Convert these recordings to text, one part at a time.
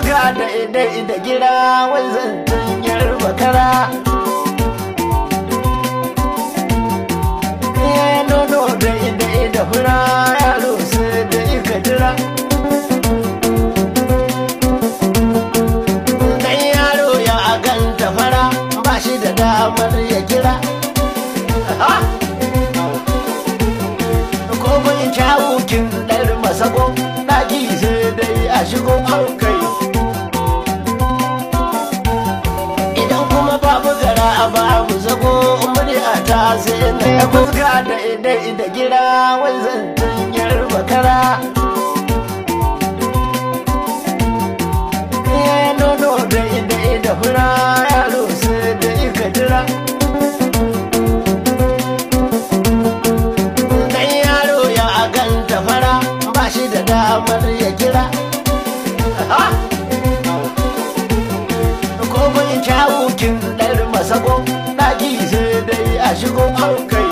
fuska da idai da gira wanzan tunyar bakara. Nono da idai da fura yaro sai da ika jira. Dan yaro ya ganta fara ba shi da damar ya kira. Ko bai kyawukin ɗar masako ɗaki sai dai a shigo aukai. Idan kuma babu gara a babu zago murya ta sai na fuska da idai da gira wanzan tunyar bakara. Nono da idai da fura yaro sai da ika jira. Dan yaro ya ganta fara ba shi da damar ya kira. Ko bai kyawukin ɗar masako ɗaki sai dai a shigo aukai.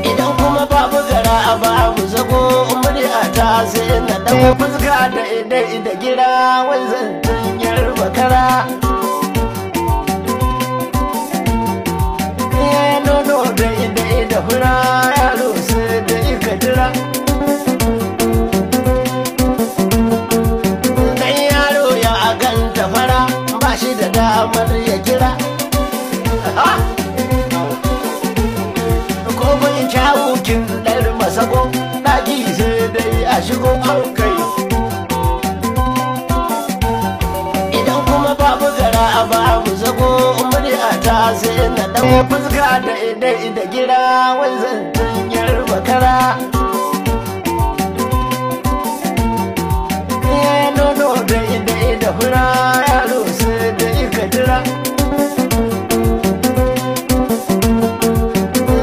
Idan kuma babu gara a babu zago murya ta sai na ɗan fuska da idai da gira wanzan tunyar bakara. Nono da idai da fura yaro sai da ika jira. Dan yaro ya ganta fara ba shi da damar ya kira. Ko bai kyawukin ɗar masako ɗaki sai dai a shigo aukai. Idan kuma babu gara a babu zago murya ta sai na ɗan fuska da idai da gira wanzan tunyar bakara. Nono da idai da fura yaro sai da ika jira.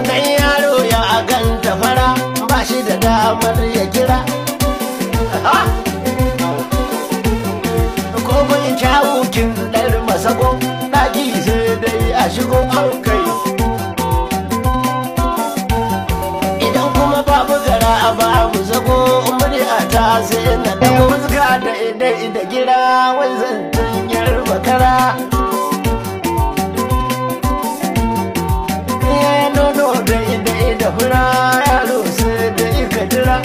Dan yaro ya ganta fara ba shi da damar ya kira. Ko bai kyawukin ɗar masako ɗaki sai dai a shigo aukai. Idan kuma babu gara a babu zago murya ta sai na ɗan fuska da idai da gira wanzan tunyar bakara. Nono da idai da fura yaro sai da ika jira.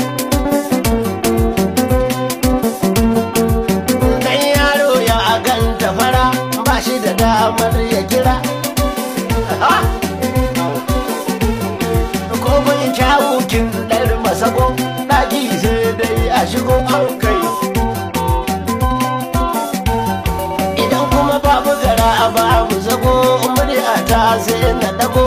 Dan yaro ya ganta fara ba shi da damar ya kira. Ko bai kyawukin ɗar masako ɗaki sai dai a shigo aukai. Idan kuma babu gara a babu zago murya ta sai na ɗago